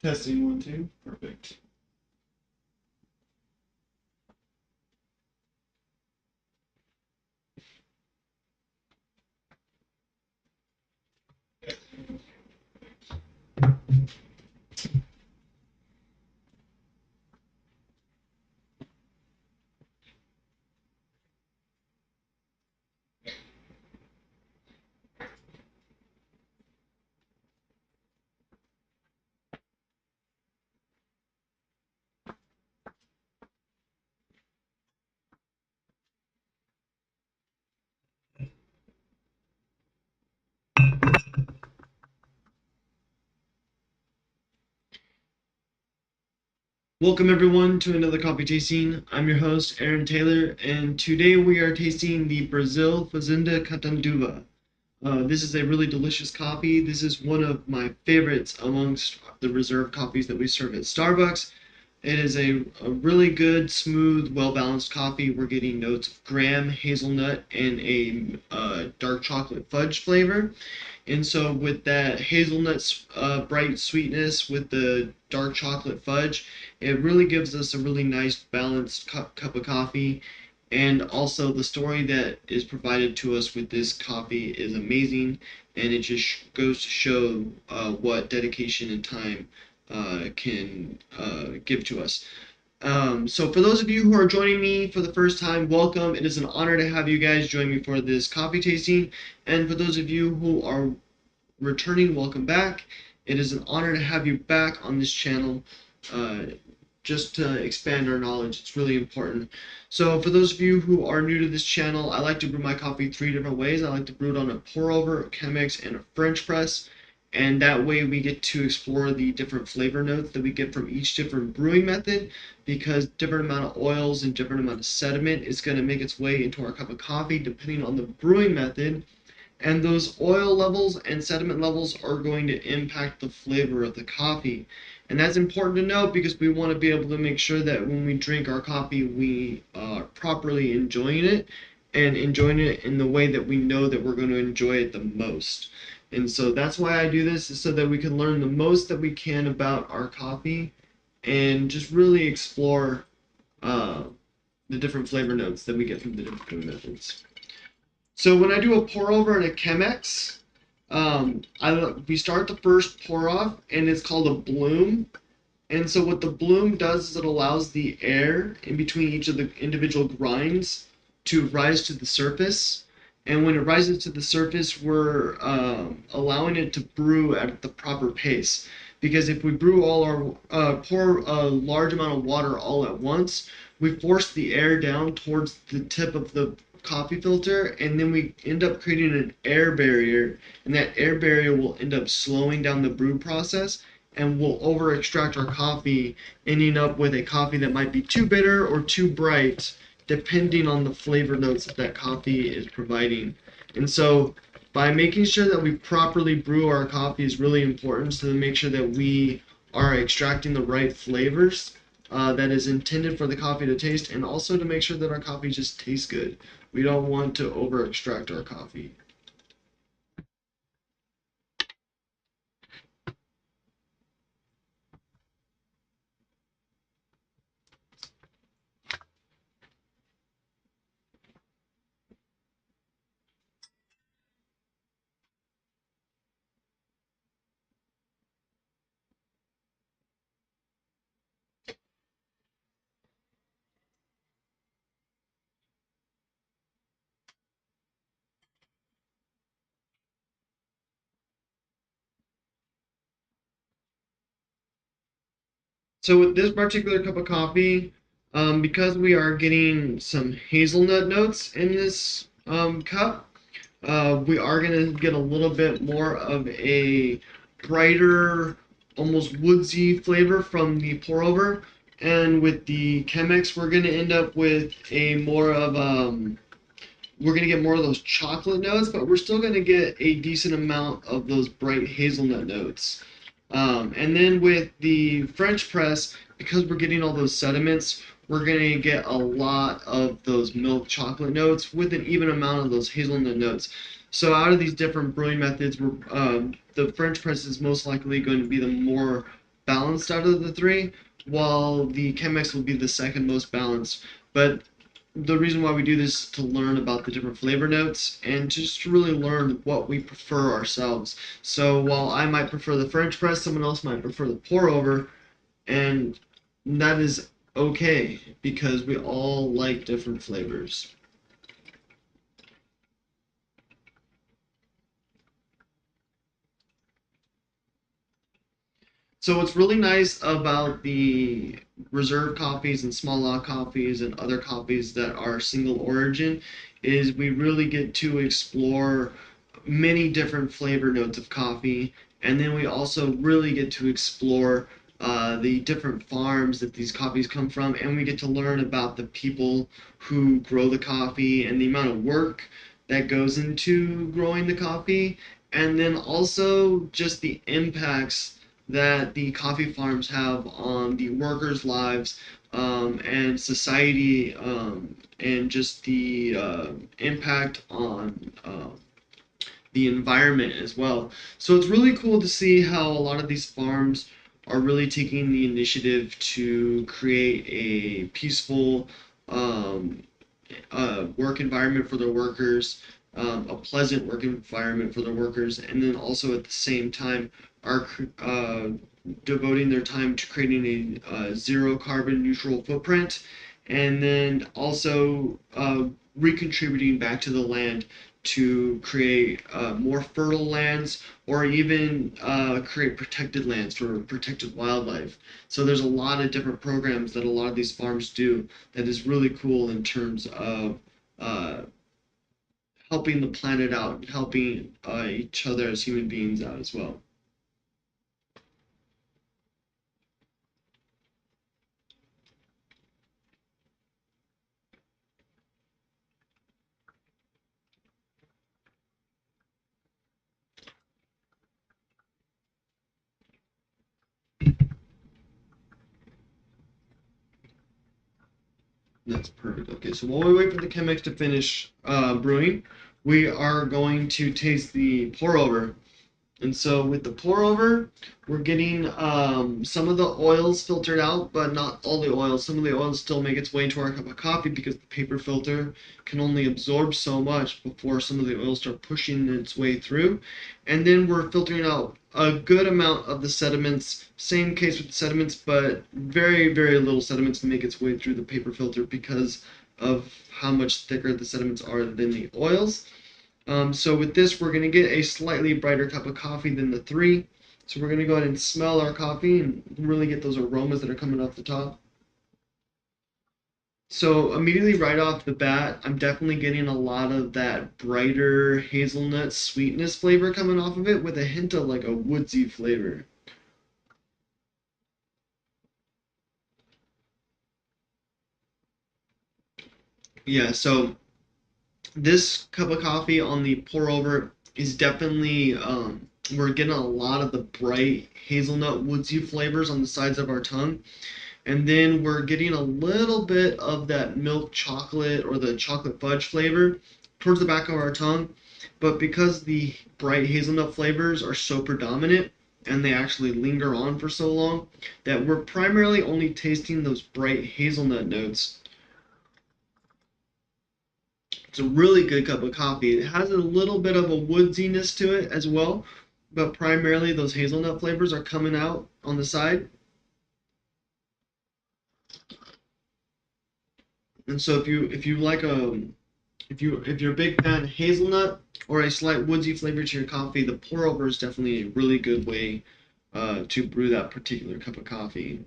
Testing 1, 2. Perfect. Welcome everyone to another coffee tasting. I'm your host Aaron Taylor, and today we are tasting the Brazil Fazenda Catanduva. This is a really delicious coffee. This is one of my favorites amongst the reserve coffees that we serve at Starbucks. It is a really good, smooth, well-balanced coffee. We're getting notes of graham, hazelnut, and a dark chocolate fudge flavor. And so with that hazelnut bright sweetness with the dark chocolate fudge, it really gives us a really nice balanced cup of coffee. And also the story that is provided to us with this coffee is amazing, and it just goes to show what dedication and time can give to us. So for those of you who are joining me for the first time, welcome. It is an honor to have you guys join me for this coffee tasting. And for those of you who are returning, welcome back. It is an honor to have you back on this channel. Uh, just to expand our knowledge. It's really important. So for those of you who are new to this channel, I like to brew my coffee 3 different ways. I like to brew it on a pour over, a Chemex, and a French press. And that way we get to explore the different flavor notes that we get from each different brewing method, because different amount of oils and different amount of sediment is going to make its way into our cup of coffee depending on the brewing method. And those oil levels and sediment levels are going to impact the flavor of the coffee. And that's important to note because we want to be able to make sure that when we drink our coffee, we are properly enjoying it and enjoying it in the way that we know that we're going to enjoy it the most. And so that's why I do this, is so that we can learn the most that we can about our coffee and just really explore uh, the different flavor notes that we get from the different methods. So when I do a pour over in a Chemex, we start the first pour off, and it's called a bloom. And so what the bloom does is it allows the air in between each of the individual grinds to rise to the surface. And when it rises to the surface, we're allowing it to brew at the proper pace. Because if we brew all our pour a large amount of water all at once, we force the air down towards the tip of the coffee filter, and then we end up creating an air barrier, and that air barrier will end up slowing down the brew process and will over extract our coffee, ending up with a coffee that might be too bitter or too bright, depending on the flavor notes that that coffee is providing. And so by making sure that we properly brew our coffee is really important, so to make sure that we are extracting the right flavors that is intended for the coffee to taste, and also to make sure that our coffee just tastes good. We don't want to over extract our coffee. So with this particular cup of coffee, because we are getting some hazelnut notes in this cup, we are going to get a little bit more of a brighter, almost woodsy flavor from the pour over. And with the Chemex, we're going to end up with a more of we're going to get more of those chocolate notes, but we're still going to get a decent amount of those bright hazelnut notes. And then with the French press, because we're getting all those sediments, we're going to get a lot of those milk chocolate notes with an even amount of those hazelnut notes. So out of these different brewing methods, the French press is most likely going to be the more balanced out of the three, while the Chemex will be the second most balanced. But the reason why we do this is to learn about the different flavor notes and just to really learn what we prefer ourselves. So while I might prefer the French press, someone else might prefer the pour over, and that is okay because we all like different flavors. So what's really nice about the reserve coffees and small lot coffees and other coffees that are single origin is we really get to explore many different flavor notes of coffee, and then we also really get to explore the different farms that these coffees come from, and we get to learn about the people who grow the coffee and the amount of work that goes into growing the coffee, and then also just the impacts that the coffee farms have on the workers' lives, and society, and just the impact on the environment as well. So it's really cool to see how a lot of these farms are really taking the initiative to create a peaceful, um, work environment for their workers, a pleasant work environment for their workers, and then also at the same time are devoting their time to creating a zero carbon neutral footprint, and then also recontributing back to the land to create more fertile lands or even create protected lands for protected wildlife. So there's a lot of different programs that a lot of these farms do that is really cool in terms of uh, helping the planet out, helping each other as human beings out as well. That's perfect. Okay, so while we wait for the Chemex to finish brewing, we are going to taste the pour over. And so with the pour over, we're getting some of the oils filtered out, but not all the oils. Some of the oils still make its way into our cup of coffee because the paper filter can only absorb so much before some of the oils start pushing its way through. And then we're filtering out a good amount of the sediments. Same case with the sediments, but very, very little sediments make its way through the paper filter because of how much thicker the sediments are than the oils. So with this, we're going to get a slightly brighter cup of coffee than the three. So we're going to go ahead and smell our coffee and really get those aromas that are coming off the top. So immediately right off the bat, I'm definitely getting a lot of that brighter hazelnut sweetness flavor coming off of it with a hint of like a woodsy flavor. Yeah, so this cup of coffee on the pour over is definitely we're getting a lot of the bright hazelnut woodsy flavors on the sides of our tongue, and then we're getting a little bit of that milk chocolate or the chocolate fudge flavor towards the back of our tongue. But because the bright hazelnut flavors are so predominant and they actually linger on for so long, that we're primarily only tasting those bright hazelnut notes. It's a really good cup of coffee. It has a little bit of a woodsiness to it as well, but primarily those hazelnut flavors are coming out on the side. And so if you like a if you're a big fan of hazelnut or a slight woodsy flavor to your coffee, the pour over is definitely a really good way to brew that particular cup of coffee.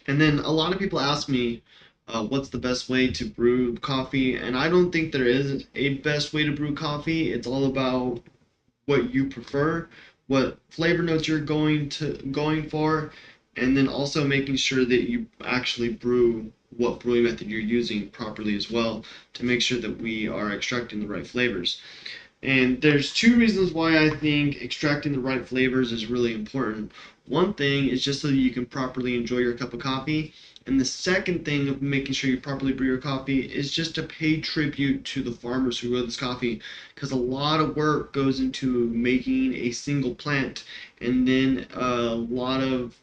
And then a lot of people ask me, what's the best way to brew coffee? And I don't think there is a best way to brew coffee. It's all about what you prefer, what flavor notes you're going for, and then also making sure that you actually brew what brewing method you're using properly as well to make sure that we are extracting the right flavors. And there's two reasons why I think extracting the right flavors is really important. One thing is just so that you can properly enjoy your cup of coffee. And the second thing of making sure you properly brew your coffee is just to pay tribute to the farmers who grow this coffee, because a lot of work goes into making a single plant, and then a lot of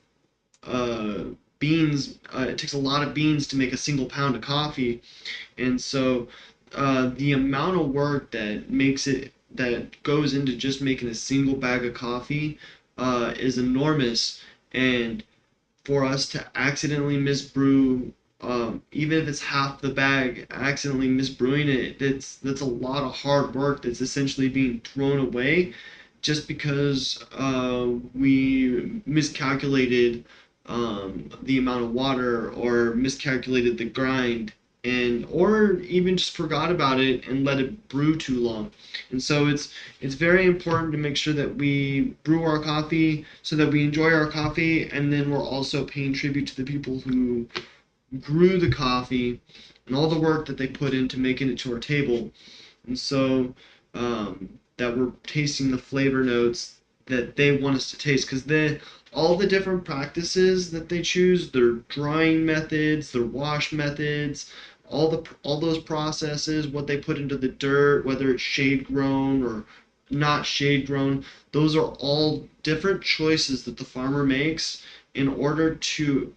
uh, beans. It takes a lot of beans to make a single pound of coffee, and so the amount of work that goes into just making a single bag of coffee is enormous. And for us to accidentally misbrew, even if it's half the bag, accidentally misbrewing it, that's a lot of hard work that's essentially being thrown away just because we miscalculated the amount of water or miscalculated the grind, and or even just forgot about it and let it brew too long. And so it's very important to make sure that we brew our coffee so that we enjoy our coffee, and then we're also paying tribute to the people who grew the coffee and all the work that they put into making it to our table. And so that we're tasting the flavor notes that they want us to taste, because all the different practices that they choose, their drying methods, their wash methods, all those processes, what they put into the dirt, whether it's shade grown or not shade grown, those are all different choices that the farmer makes in order to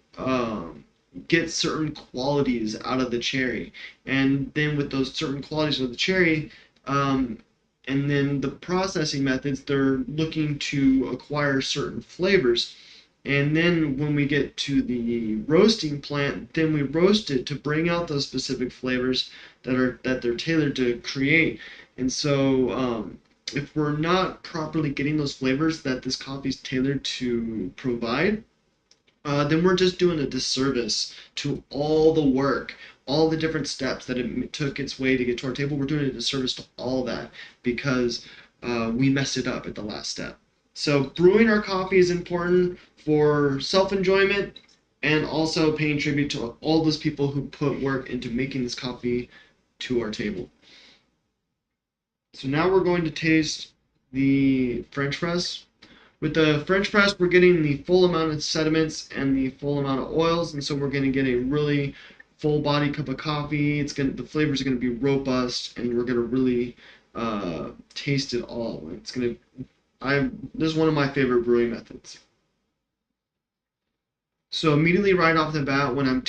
get certain qualities out of the cherry. And then with those certain qualities of the cherry, um, and then the processing methods, they're looking to acquire certain flavors. And then when we get to the roasting plant, then we roast it to bring out those specific flavors that they're tailored to create. And so if we're not properly getting those flavors that this coffee is tailored to provide, then we're just doing a disservice to all the work, all the different steps that it took its way to get to our table. We're doing a disservice to all that because we messed it up at the last step. So brewing our coffee is important for self-enjoyment and also paying tribute to all those people who put work into making this coffee to our table. So now we're going to taste the French press. With the French press, we're getting the full amount of sediments and the full amount of oils, and so we're going to get a really full body cup of coffee. The flavors are going to be robust, and we're going to really taste it all. This is one of my favorite brewing methods. So immediately right off the bat, when I'm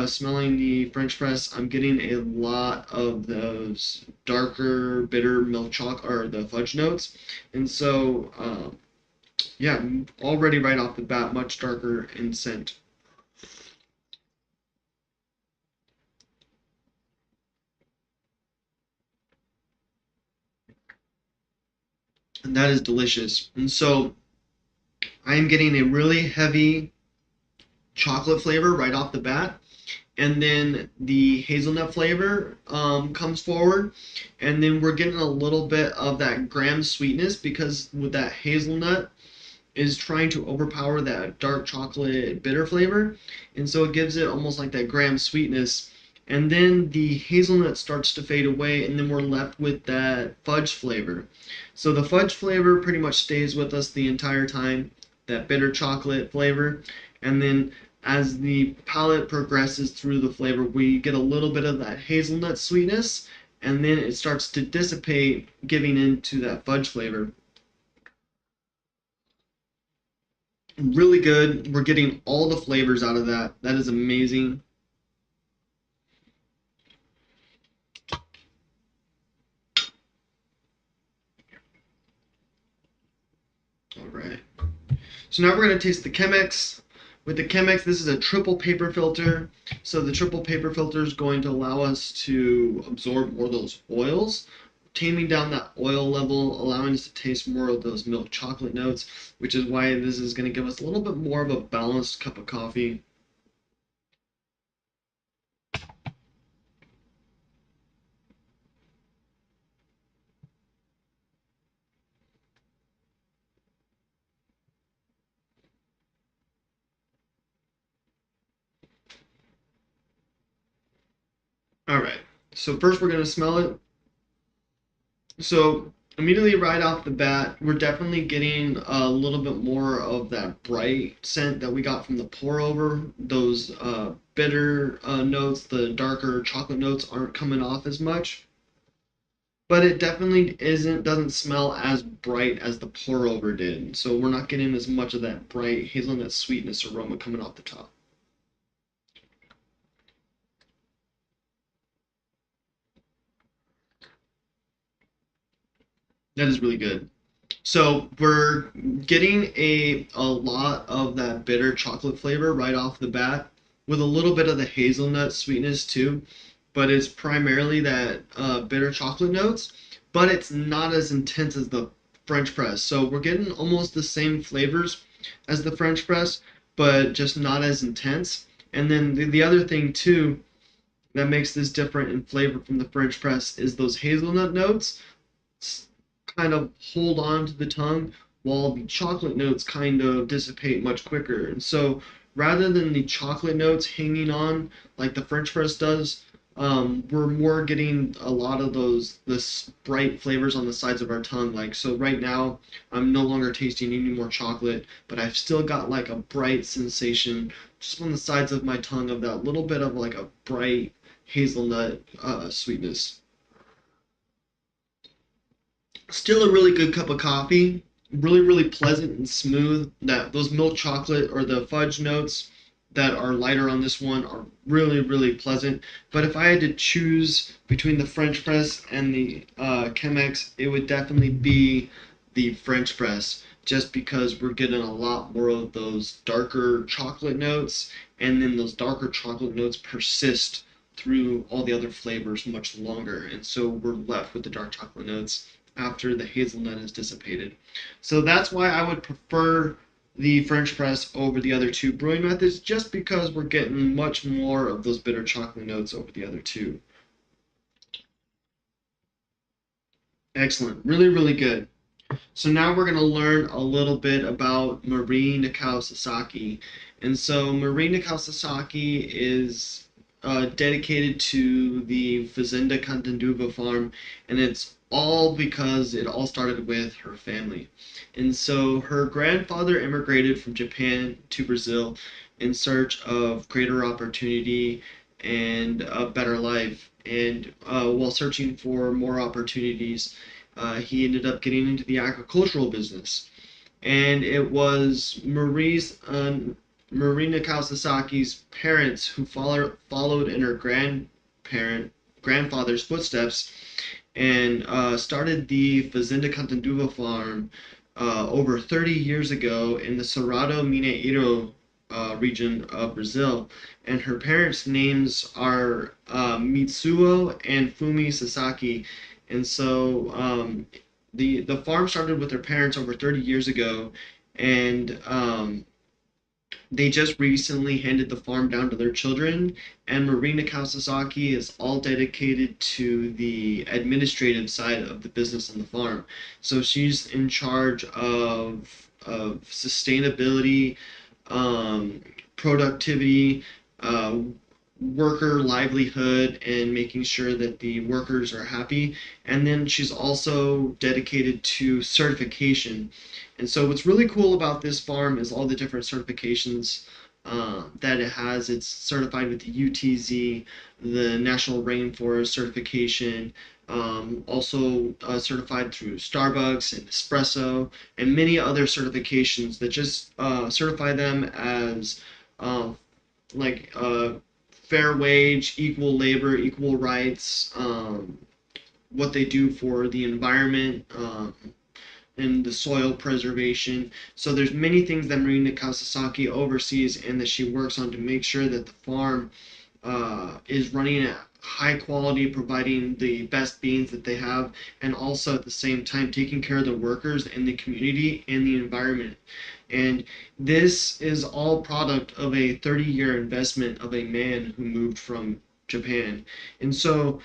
smelling the French press, I'm getting a lot of those darker, bitter milk chocolate or the fudge notes, and so yeah, already right off the bat, much darker in scent. And that is delicious. And so I am getting a really heavy chocolate flavor right off the bat. And then the hazelnut flavor comes forward. And then we're getting a little bit of that graham sweetness because with that hazelnut is trying to overpower that dark chocolate bitter flavor, and so it gives it almost like that graham sweetness. And then the hazelnut starts to fade away, and then we're left with that fudge flavor. So the fudge flavor pretty much stays with us the entire time, that bitter chocolate flavor. And then as the palate progresses through the flavor, we get a little bit of that hazelnut sweetness, and then it starts to dissipate, giving into that fudge flavor. Really good. We're getting all the flavors out of that. That is amazing. All right. So now we're going to taste the Chemex. With the Chemex, this is a triple paper filter. So the triple paper filter is going to allow us to absorb more of those oils, taming down that oil level, allowing us to taste more of those milk chocolate notes, which is why this is going to give us a little bit more of a balanced cup of coffee. All right. So first we're going to smell it. So Immediately right off the bat, we're definitely getting a little bit more of that bright scent that we got from the pour over. Those bitter notes, the darker chocolate notes aren't coming off as much, but it definitely doesn't smell as bright as the pour over did. So we're not getting as much of that bright hazelnut sweetness aroma coming off the top. That is really good. So we're getting a lot of that bitter chocolate flavor right off the bat with a little bit of the hazelnut sweetness too, but it's primarily that bitter chocolate notes, but it's not as intense as the French press. So we're getting almost the same flavors as the French press, but just not as intense. And then the other thing too that makes this different in flavor from the French press is those hazelnut notes kind of hold on to the tongue while the chocolate notes kind of dissipate much quicker. And so rather than the chocolate notes hanging on like the French press does, we're more getting a lot of those this bright flavors on the sides of our tongue. Like so right now I'm no longer tasting any more chocolate, but I've still got like a bright sensation just on the sides of my tongue of that little bit of like a bright hazelnut sweetness. Still a really good cup of coffee. Really pleasant and smooth. That those milk chocolate or the fudge notes that are lighter on this one are really pleasant. But if I had to choose between the French press and the Chemex, it would definitely be the French press, just because we're getting a lot more of those darker chocolate notes, and then those darker chocolate notes persist through all the other flavors much longer, and so we're left with the dark chocolate notes after the hazelnut has dissipated. So that's why I would prefer the French press over the other two brewing methods, just because we're getting much more of those bitter chocolate notes over the other two. Excellent. Really good. So now we're going to learn a little bit about Marie Nakao Sasaki. And so Marie Nakao Sasaki is dedicated to the Fazenda Catanduva farm, and it's all because it all started with her family. And so her grandfather immigrated from Japan to Brazil in search of greater opportunity and a better life. And while searching for more opportunities, he ended up getting into the agricultural business. And it was Marie Nakao Sasaki's parents who followed in her grandfather's footsteps and started the Fazenda Catanduva farm over 30 years ago in the Cerrado Mineiro region of Brazil. And her parents' names are Mitsuo and Fumi Sasaki. And so the farm started with their parents over 30 years ago, and they just recently handed the farm down to their children, and Marina Kawasaki is all dedicated to the administrative side of the business on the farm. So she's in charge of sustainability, um, productivity, uh, worker livelihood, and making sure that the workers are happy. And then she's also dedicated to certification. And so what's really cool about this farm is all the different certifications that it has. It's certified with the UTZ, the National Rainforest certification, also certified through Starbucks and Espresso, and many other certifications that just certify them as uh, like fair wage, equal labor, equal rights, what they do for the environment, and the soil preservation. So there's many things that Marina Kawasaki oversees and that she works on to make sure that the farm is running at high quality, providing the best beans that they have, and also at the same time taking care of the workers and the community and the environment. And this is all product of a 30-year investment of a man who moved from Japan. And so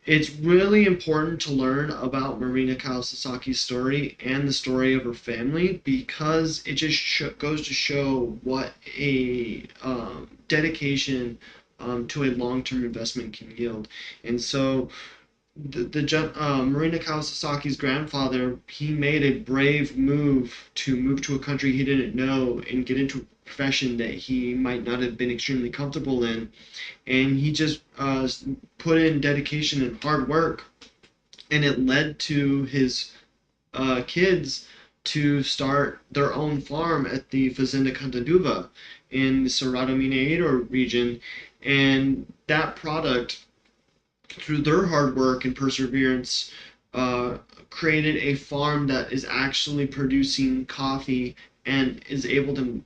it's really important to learn about Marina Kawasaki's story and the story of her family, because it just goes to show what a dedication to a long-term investment can yield. And so Marie Nakao Sasaki's grandfather, he made a brave move to a country he didn't know and get into a profession that he might not have been extremely comfortable in, and he just put in dedication and hard work, and it led to his kids to start their own farm at the Fazenda Catanduva in the Cerrado Mineiro region, and that product, through their hard work and perseverance, uh, created a farm that is actually producing coffee and is able to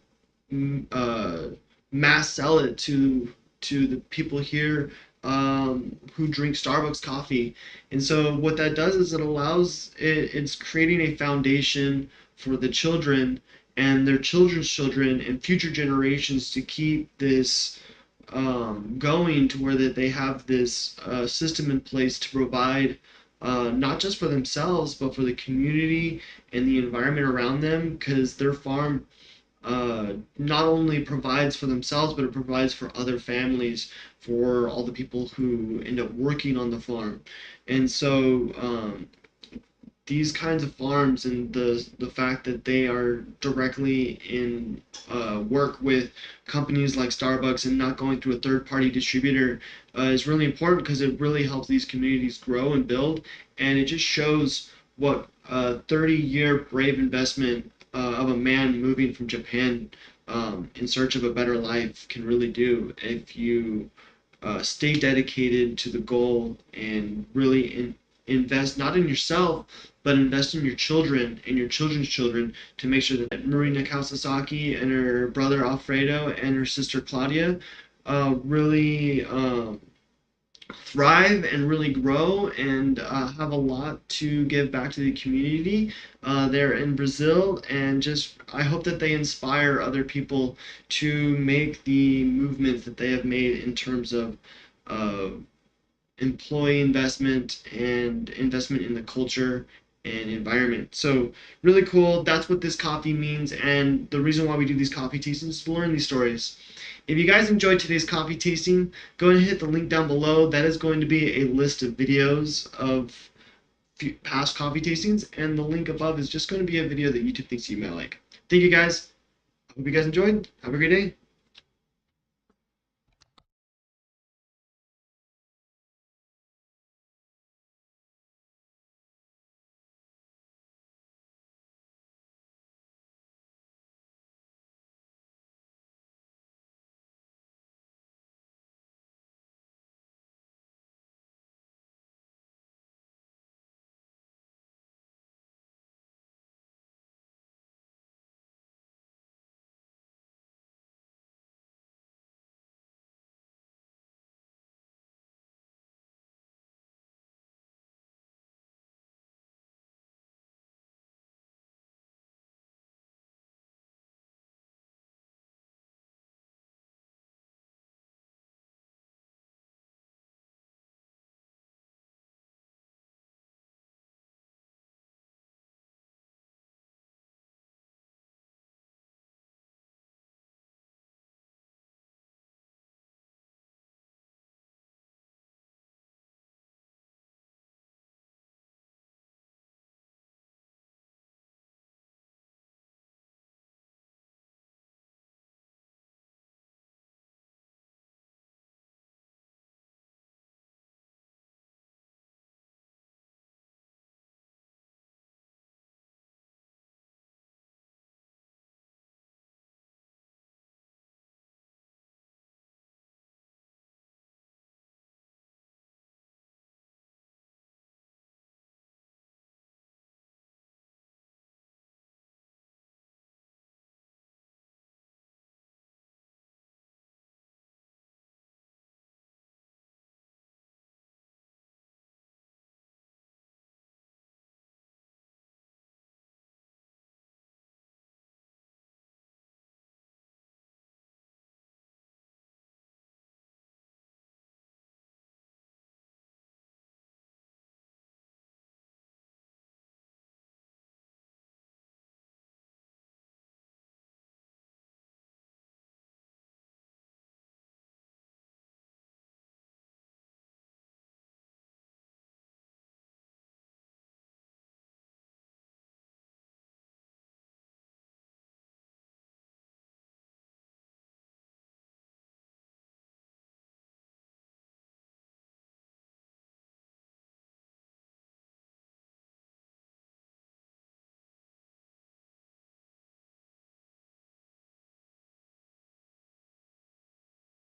uh, mass sell it to the people here who drink Starbucks coffee. And so what that does is it's creating a foundation for the children and their children's children and future generations to keep this going, to where that they have this system in place to provide not just for themselves but for the community and the environment around them, because their farm not only provides for themselves, but it provides for other families, for all the people who end up working on the farm. And so these kinds of farms and the fact that they are directly in work with companies like Starbucks and not going through a third party distributor is really important, because it really helps these communities grow and build, and it just shows what a 30-year brave investment of a man moving from Japan in search of a better life can really do, if you stay dedicated to the goal and really invest not in yourself, but invest in your children and your children's children, to make sure that Marie Nakao Sasaki and her brother Alfredo and her sister Claudia really thrive and really grow and have a lot to give back to the community there in Brazil. And just, I hope that they inspire other people to make the movements that they have made in terms of uh, employee investment and investment in the culture and environment. So really cool. That's what this coffee means, and the reason why we do these coffee tastings is to learn these stories. If you guys enjoyed today's coffee tasting, go ahead and hit the link down below. That is going to be a list of videos of past coffee tastings, and the link above is just going to be a video that YouTube thinks you might like. Thank you guys. I hope you guys enjoyed. Have a great day.